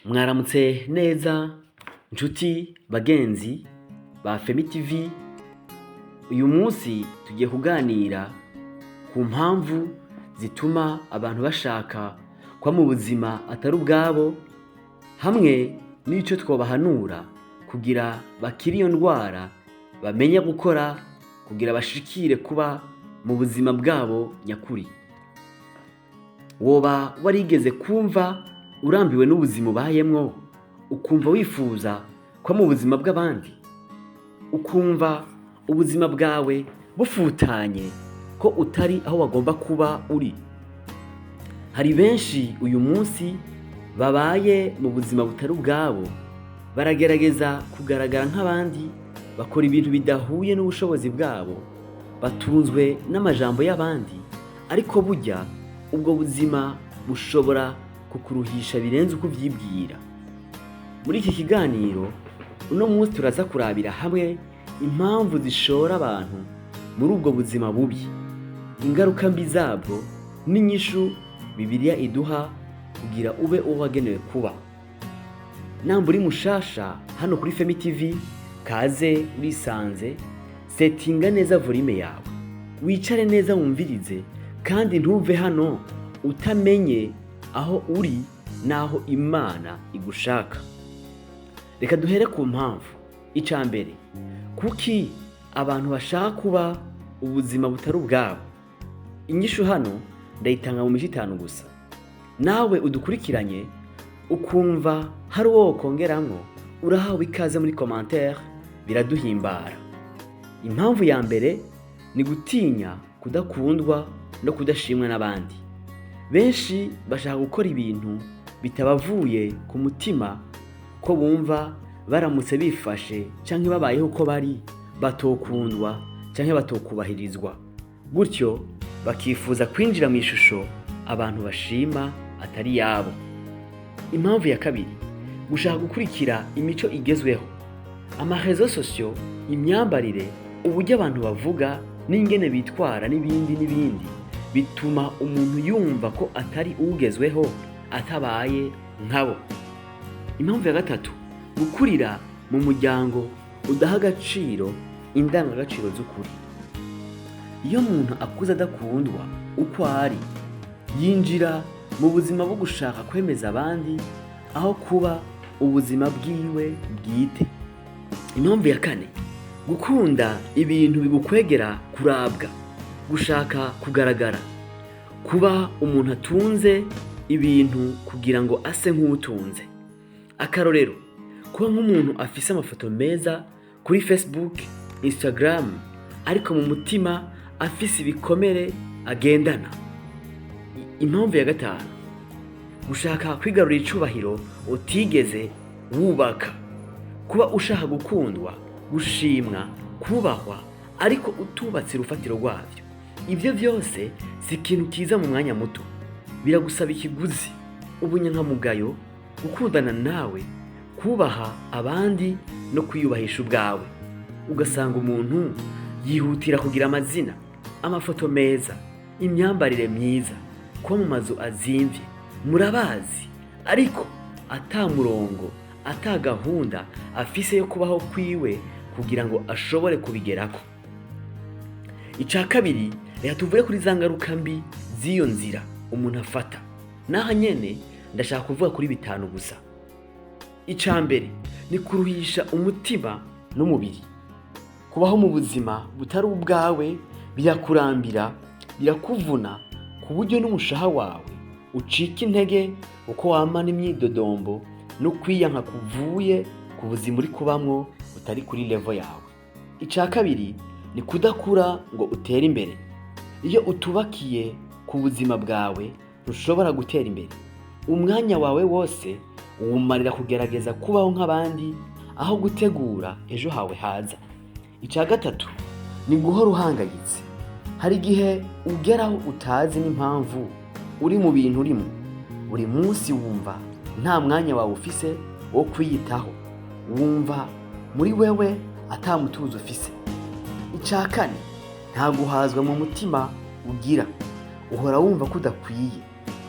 Mwaramutse neza nshuti bagenzi ba Femi TV. Uyu munsi tugiye kuganira ku mpamvu zituma abantu bashaka kwa mu buzima atari ubwabo, hamwe n'ico twobahanura kugira bakiri iyo ndwara bamenye gukora kugira bashikire kuba mu buzima bwabo nyakuri. Woba warigeze kumva urambiwe n'ubuzima ubayemwo, ukumva wifuza kwa mu buzima bw'abandi, ukumva ubuzima bwawe bufutanye ko utari aho wagomba kuba uri. Hari benshi uyu munsi babaye mu buzima butari ubwabo, baragerageza kugaragara nk'abandi, bakora ibintu bidahuye n'ubushobozi bwabo, batunzwe n'amajambo y'abandi, ariko burya ubwo buzima bushobora kukuruhisha birenze uko uvyibwira. Muri iki kiganiro uno munsi turaza kurabira hamwe impamvu zishora abantu muri ubwo buzima bubi, ingaruka mbi zabwo n'inyishu Bibiliya iduha kugira ube uwo wagenewe kuba. Namba uri mushasha hano kuri Femi TV, kaze urisanze, setinga neza volume yawe, wicare neza wumvirize, kandi ntuve hano utamenye aho uri naho Imana igushaka. Reka duhere ku mpamvu. Icambere, kuki abantu bashaka kuba ubuzima butari ubwabo? Inyishu hano ndayitanga mu mico 5 gusa. Nawe udukurikiranye ukumva hari uwo kongeramwo, urahawe ikaze muri commentaire, biraduhimbara. Impamvu ya mbere ni gutinya kudakundwa no kudashimwa n'abandi. Benshi bashaka gukora ibintu bitabavuye ku mutima, ko bumva baramutse bifashe canke babayeho uko bari batokundwa canke batokubahirizwa, gutyo bakifuza kwinjira mu ishusho abantu bashima atari yabo. Impamvu ya kabiri, gushaka gukurikira imico igezweho. Amarezo sosio, imyambarire, uburyo abantu bavuga n'ingene bitwara n'ibindi bituma umuntu yumva ko atari ugezweho, atabaye nkabo. Impamvu ya gatatu, gukurira mu muryango udaha agaciro indangagaciro z'ukuri. Iyo umuntu akuze adakundwa uko ari, yinjira mu buzima bwo gushaka kwemeza abandi aho kuba ubuzima bwiwe bwite. Impamvu ya kane, gukunda ibintu bigukwegera kurabwa, gushaka kugaragara, kuba umuntu atunze ibintu kugira ngo ase nk'utunze. Akarorero, kuba nk'umuntu afise amafoto meza kuri Facebook, Instagram, ariko mu mutima afise ibikomere agendana. Impamvu ya gatanu, gushaka kwigarurira icubahiro utigeze wubaka, kuba ushaka gukundwa, gushimwa, kubahwa, ariko utubatse urufatiro rwavyo. Ibyo byose si ikintu kiza mu mwanya muto, biragusaba ikiguzi, ubunyankamugayo, gukundana nawe, kubaha abandi no kwiyubahisha ubwawe. Ugasanga umuntu yihutira kugira amazina, amafoto meza, imyambarire myiza, kuba mu mazu azimvye, murabazi, ariko ata murongo, ata gahunda afise yo kubaho kwiwe kugira ngo ashobore kubigerako. Ica kabiri, reka tuvuge kuri za ngaruka mbi z'iyo nzira umuntu afata. Naha nyene ndashaka kuvuga kuri 5 gusa. Ica mbere ni kuruhisha umutima n'umubiri. Kubaho mu buzima butari ubwawe birakurambira, birakuvuna, ku buryo n'umushaha wawe ucika intege uko wamana imyidodombo no kwiyanka kuvuye ku buzima uri kubamwo utari kuri level yawe. Ica kabiri ni kudakura ngo utere imbere. Iyo utubakiye ku buzima bwawe ntushobora gutera imbere. Umwanya wawe wose uwumarira kugerageza kubaho nk'abandi aho gutegura ejo hawe haza. Ica gatatu ni guhora uhangayitse. Hari igihe ugeraho utazi n'impamvu uri mu bintu urimo. Buri munsi wumva nta mwanya wawe ufise wo kwiyitaho, wumva muri wewe ata mutuzo ufise. Ica kane, nta guhazwa mu mutima ugira. Uhora wumva ko udakwiye,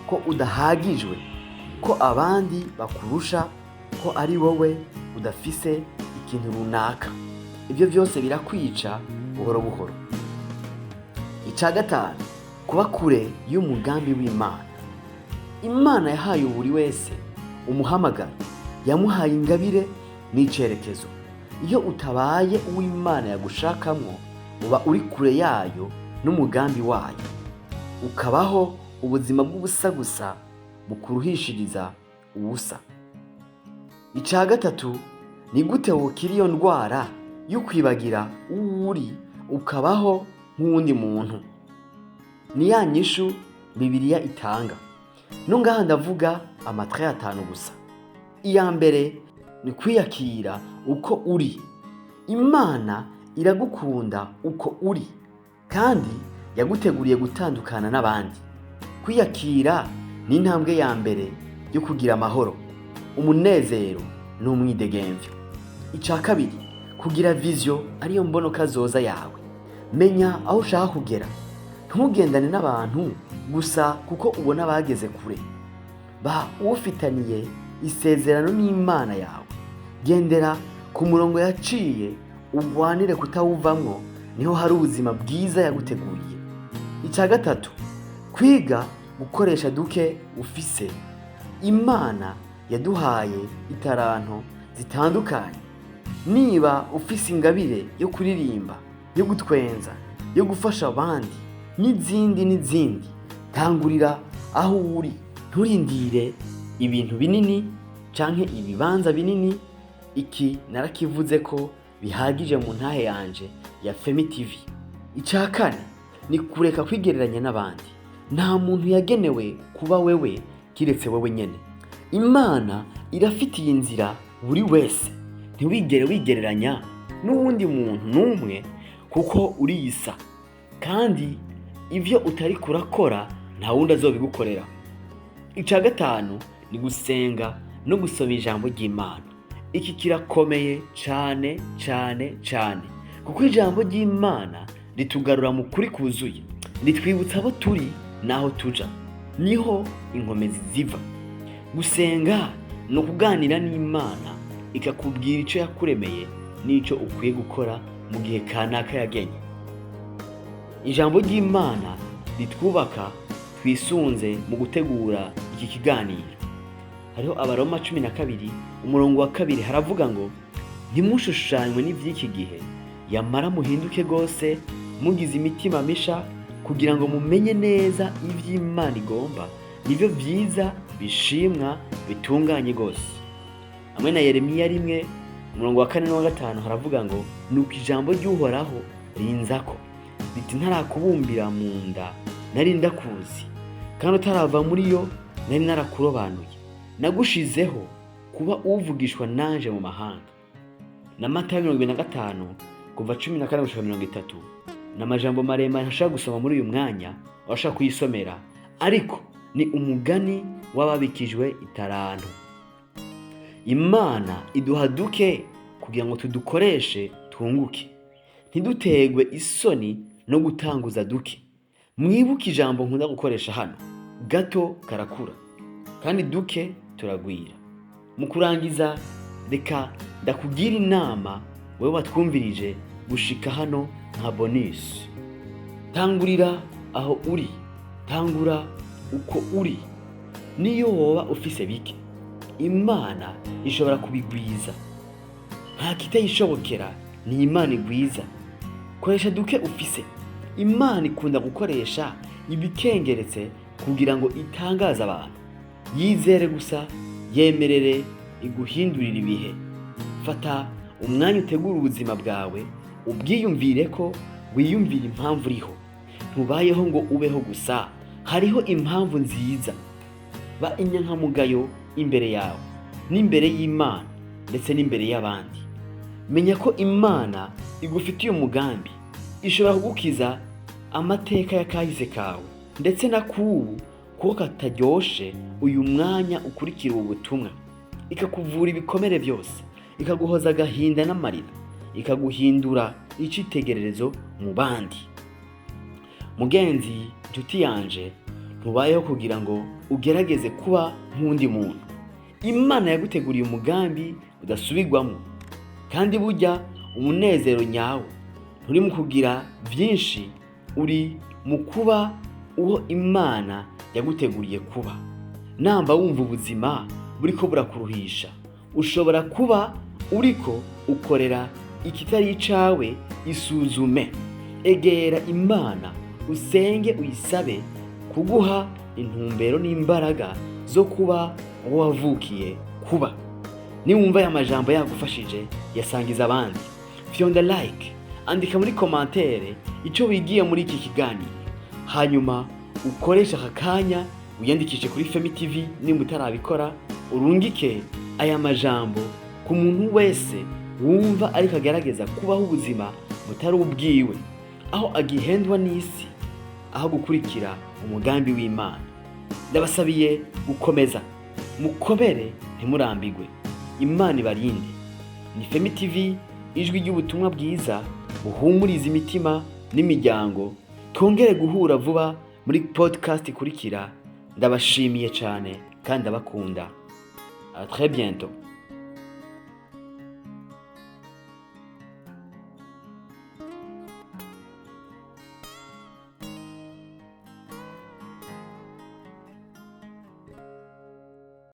ko udahagijwe, ko abandi bakurusha, ko ari wowe udafise ikintu runaka. Ibyo byose birakwica buhoro buhoro. Icya gatanu, kuba kure y'umugambi w'Imana. Imana yahaye buri wese umuhamagaro, yamuhaye ingabire n'icerekezo. Iyo utabaye uw'Imana yagushakamwo, uba uri kure yayo n'umugambi wayo, ukabaho ubuzima bw'ubusa gusa bukuruhishiriza ubusa. Icya gatatu, ni gute wokira iyo ndwara yo kwibagira uwo uri ukabaho nk'uwundi muntu? Ni ya nyishu Bibiliya itanga. Ngaha ndavuga amatwi 5 gusa. Iya mbere ni kwiyakira uko uri. Imana iragukunda uko uri, kandi yaguteguriye gutandukana n'abandi. Kwiyakira ni intambwe ya mbere yo kugira amahoro, umunezero n'umwidegemvyo. Icya kabiri, kugira vision ariyo mbono kazoza yawe. Menya aho ushaka kugera. Ntugendane n'abantu gusa kuko ubona bageze kure. Ba ufitaniye isezerano n'Imana yawe. Gendera ku murongo yaciye, ugwanire kutawuvamwo, niho hari ubuzima bwiza yaguteguriye. Icya gatatu, kwiga gukoresha duke ufise. Imana yaduhaye itaranto zitandukanye. Niba ufise ingabire yo kuririmba, yo gutwenza, yo gufasha abandi n'izindi, tangurira aho uri. Nturindire ibintu binini canke ibibanza binini. Iki narakivuze ko bihagije mu ntahe yanje ya Femi TV. Icya kane, ni kureka kwigereranya n'abandi. Nta muntu yagenewe kuba wewe kiretse wewe nyene. Imana irafitiye inzira buri wese. Ntiwigere wigereranya n'uwundi muntu n'umwe, kuko uriyisa, kandi ivyo utari kurakora nta wundi azobigukorera. Icya gatanu, ni gusenga no gusoma ijambo ry'Imana. Iki kirakomeye cyane cyane cyane, kuko ijambo ry'Imana ritugarura mu kuri kuzuye, ritwibutsa abo turi naho tuja, niho inkomezi ziva. Gusenga no kuganira n'Imana, ikakubwira icyo yakuremeye n'icyo ukwiye gukora mu gihe kanaka yagenye. Ijambo ry'Imana ritwubaka twisunze mu gutegura iki kiganiro. Hariho Abaroma 12 umurongo wa 2 haravuga ngo, ntimushushanywe n'ivy'iki gihe, yamara muhinduke gose mugize imitima misha, kugira ngo mumenye neza ivy'Imana igomba, nivyo vyiza, bishimwa, bitunganye gose. Hamwe na Yeremiya 1 umurongo wa 4 n'uwa 5 haravuga ngo, nuko ijambo ry'Uhoraho rinzako riti, ntarakubumbira mu nda nari ndakuzi, kandi utarava muri yo nari narakurobanuye. Nagushizeho kuba uvugishwa nanje mu mahanga. Na Matayo 25 kuva 14-30. N'amajambo maremare ntashaka gusoma muri uyu mwanya, washaka kuyisomera, ariko ni umugani w'ababikijwe itaranto. Imana iduha duke kugira ngo tudukoreshe twunguke. Ntidutegwe isoni no gutanguza duke. Mwibuke ijambo nkunda gukoresha hano, gato karakura, kandi duke turagwira. Mu kurangiza, reka ndakugira inama wewe watwumvirije gushika hano nka bonus. Tangurira aho uri, tangura uko uri. Niyo woba ufise bike, Imana ishobora kubigwiza. Nta kitayishobokera, ni Imana igwiza. Koresha duke ufise. Imana ikunda gukoresha ibikengeretse kugira ngo itangaze abantu. Yizere gusa, yemerere iguhindurira ibihe. Fata umwanya utegura ubuzima bwawe, ubwiyumvire ko wiyumvira impamvu uriho. Ntubayeho ngo ubeho gusa, hariho impamvu nziza. Ba inyankamugayo imbere yawe, n'imbere y'Imana, ndetse n'imbere y'abandi. Menya ko Imana igufitiye umugambi. Ishobora kugukiza amateka y'akahise kawe, ndetse na kubu kuko kataryoshe uyu mwanya ukurikira ubutumwa. Ikakuvura ibikomere byose, ikaguhoza agahinda n'amarira, ikaguhindura icitegererezo mu bandi. Mugenzi, nshuti yanje, ntubayeho kugira ngo ugerageze kuba nk'undi muntu. Imana yaguteguriye umugambi udasubirwamo, kandi burya umunezero nyawo nturi mu kugira byinshi, uri mu kuba uwo Imana yaguteguriye kuba. Namba wumva ubuzima buriko burakuruhisha, ushobora kuba uriko ukorera ikitari icawe. Isuzume, egera Imana, usenge, uyisabe kuguha intumbero n'imbaraga zo kuba uwo wavukiye kuba. Niwumva aya majambo yagufashije, yasangiza abandi. Fyonda like, andika muri commentaire ico wigiye muri iki kiganiro, hanyuma ukoresha aka kanya wiyandikishe kuri Femi TV nimba utarabikora, urungike aya majambo ku muntu wese wumva ariko agerageza kubaho ubuzima butari ubwiwe, aho agihendwa n'isi, aho gukurikira umugambi w'Imana. Ndabasabiye gukomeza, mukomere, ntimurambigwe. Imana ibarinde. Ni Femi TV, ijwi ry'ubutumwa bwiza buhumuriza imitima n'imiryango. Twongere guhura vuba muri podcast ikurikira. Ndabashimiye cyane kandi ndabakunda. À très bientôt.